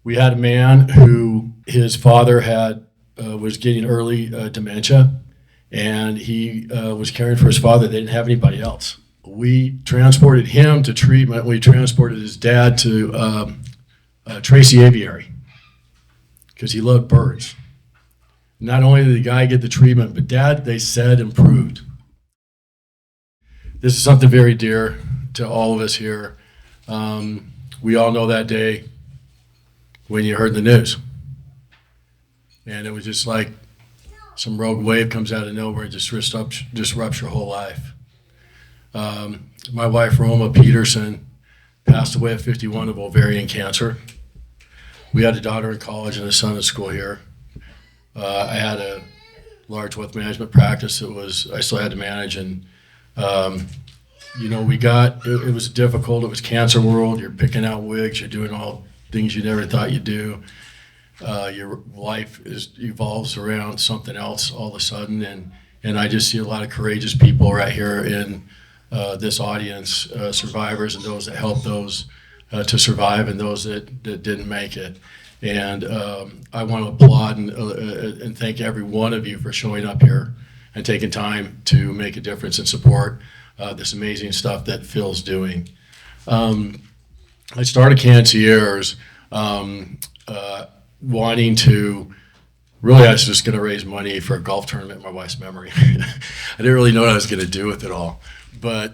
We had a man who his father was getting early dementia, and he was caring for his father. They didn't have anybody else. We transported him to treatment. We transported his dad to Tracy Aviary because he loved birds. Not only did the guy get the treatment, but Dad, they said, improved. This is something very dear to all of us here. We all know that day when you heard the news. And it was just like some rogue wave comes out of nowhere and just disrupts your whole life. My wife, Roma Peterson, passed away at 51 of ovarian cancer. We had a daughter in college and a son at school here. I had a large wealth management practice that I still had to manage, and it was difficult. It was cancer world. You're picking out wigs. You're doing all things you never thought you'd do. Your life evolves around something else all of a sudden, and I just see a lot of courageous people right here in this audience, survivors and those that helped those to survive and those that didn't make it. And I want to applaud and thank every one of you for showing up here and taking time to make a difference and support this amazing stuff that Phil's doing. I started Cancierge wanting to, really I was just going to raise money for a golf tournament in my wife's memory. I didn't really know what I was going to do with it all. But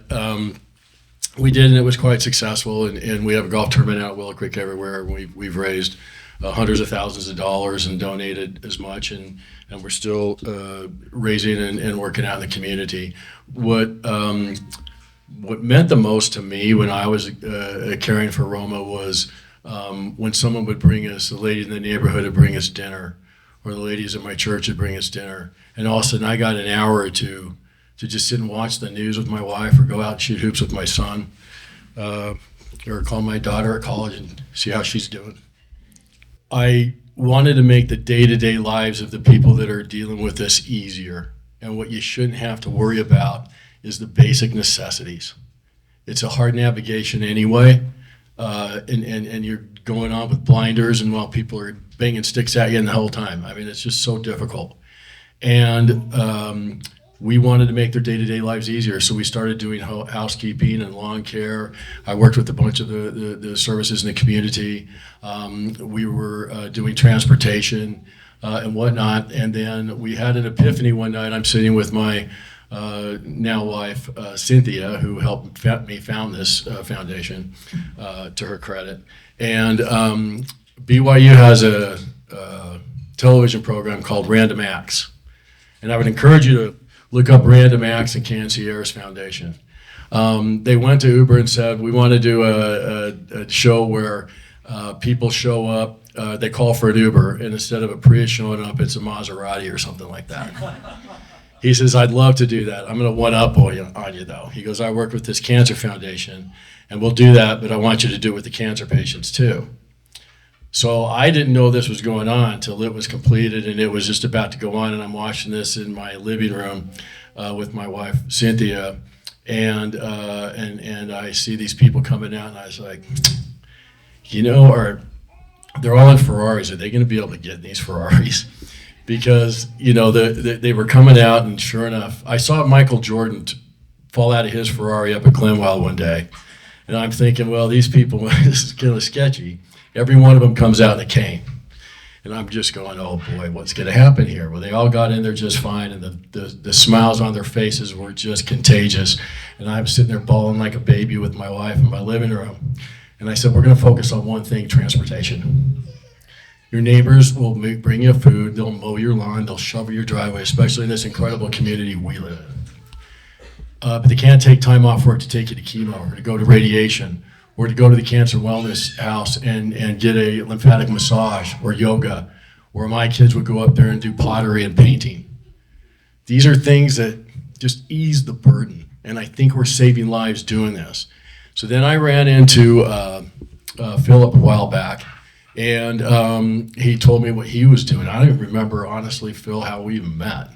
we did, and it was quite successful, and we have a golf tournament out at Willow Creek everywhere, and we've raised hundreds of thousands of dollars and donated as much, and we're still raising and working out in the community. What meant the most to me when I was caring for Roma was when someone would bring us, the lady in the neighborhood would bring us dinner, or the ladies at my church would bring us dinner, and all of a sudden I got an hour or two to just sit and watch the news with my wife, or go out and shoot hoops with my son, or call my daughter at college and see how she's doing. I wanted to make the day-to-day lives of the people that are dealing with this easier. And what you shouldn't have to worry about is the basic necessities. It's a hard navigation anyway, and you're going on with blinders, and while people are banging sticks at you the whole time. I mean, it's just so difficult. And we wanted to make their day-to-day lives easier, so we started doing housekeeping and lawn care. I worked with a bunch of the services in the community. We were doing transportation and whatnot, and then we had an epiphany one night. I'm sitting with my now wife, Cynthia, who helped me found this foundation, to her credit. And BYU has a television program called Random Acts, and I would encourage you to look up Random Acts and Cancierge Foundation. They went to Uber and said, we want to do a show where people show up, they call for an Uber, and instead of a Prius showing up, it's a Maserati or something like that. He says, I'd love to do that. I'm going to one-up on you, though. He goes, I work with this cancer foundation, and we'll do that, but I want you to do it with the cancer patients, too. So I didn't know this was going on until it was completed, and it was just about to go on, and I'm watching this in my living room with my wife, Cynthia, and I see these people coming out, and I was like, they're all in Ferraris. Are they going to be able to get in these Ferraris? Because, they were coming out, and sure enough, I saw Michael Jordan fall out of his Ferrari up at Glenwell one day, and I'm thinking, well, these people, this is kind of sketchy. Every one of them comes out in a cane. And I'm just going, oh boy, what's going to happen here? Well, they all got in there just fine, and the smiles on their faces were just contagious. And I'm sitting there bawling like a baby with my wife in my living room. And I said, we're going to focus on one thing, transportation. Your neighbors will bring you food, they'll mow your lawn, they'll shovel your driveway, especially in this incredible community we live in. But they can't take time off work to take you to chemo or to go to radiation, or to go to the Cancer Wellness House and get a lymphatic massage or yoga, or my kids would go up there and do pottery and painting. These are things that just ease the burden, and I think we're saving lives doing this. So then I ran into Philip a while back, and he told me what he was doing. I don't even remember, honestly, Phil, how we even met.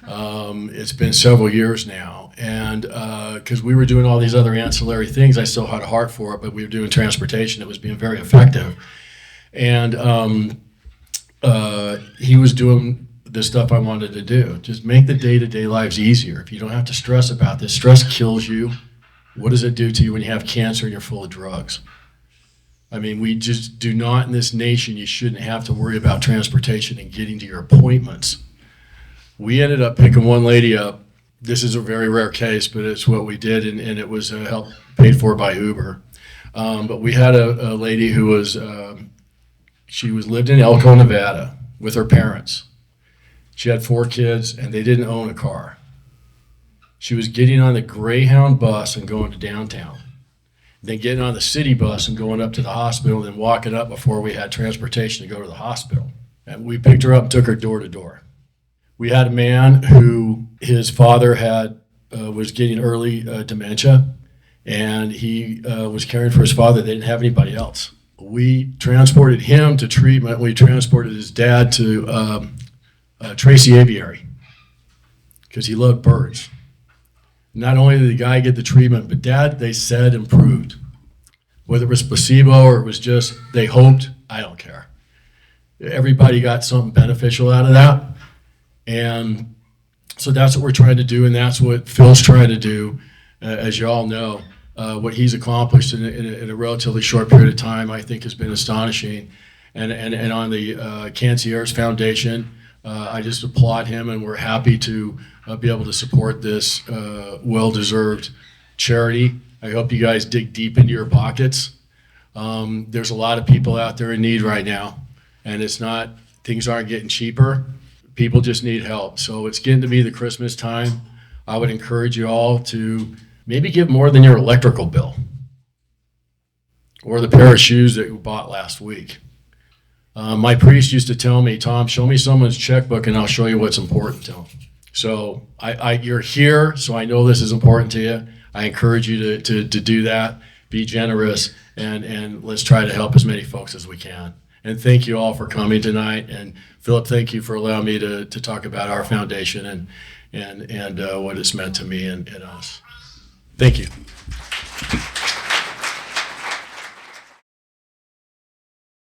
It's been several years now, and because we were doing all these other ancillary things, I still had a heart for it, but we were doing transportation. It was being very effective. And he was doing the stuff I wanted to do. Just make the day-to-day lives easier. If you don't have to stress about this, stress kills you. What does it do to you when you have cancer and you're full of drugs? I mean, we just do not in this nation, you shouldn't have to worry about transportation and getting to your appointments. We ended up picking one lady up. This is a very rare case, but it's what we did, and it was help paid for by Uber. But we had a lady who was, she was lived in Elko, Nevada with her parents. She had 4 kids, and they didn't own a car. She was getting on the Greyhound bus and going to downtown, then getting on the city bus and going up to the hospital, then walking up before we had transportation to go to the hospital. And we picked her up and took her door to door. We had a man who his father had was getting early dementia, and he was caring for his father. They didn't have anybody else. We transported him to treatment. We transported his dad to Tracy Aviary because he loved birds. Not only did the guy get the treatment, but Dad, they said, improved. Whether it was placebo or it was just they hoped, I don't care. Everybody got something beneficial out of that. And so that's what we're trying to do, and that's what Phil's trying to do. As you all know, what he's accomplished in a relatively short period of time, I think, has been astonishing. And on the Cancierge Foundation, I just applaud him, and we're happy to be able to support this well-deserved charity. I hope you guys dig deep into your pockets. There's a lot of people out there in need right now, and things aren't getting cheaper. People just need help. So it's getting to be the Christmas time. I would encourage you all to maybe give more than your electrical bill or the pair of shoes that you bought last week. My priest used to tell me, Tom, show me someone's checkbook and I'll show you what's important to them. So you're here, so I know this is important to you. I encourage you to do that. Be generous, and let's try to help as many folks as we can. And thank you all for coming tonight. And Philip, thank you for allowing me to talk about our foundation and what it's meant to me and us. Thank you.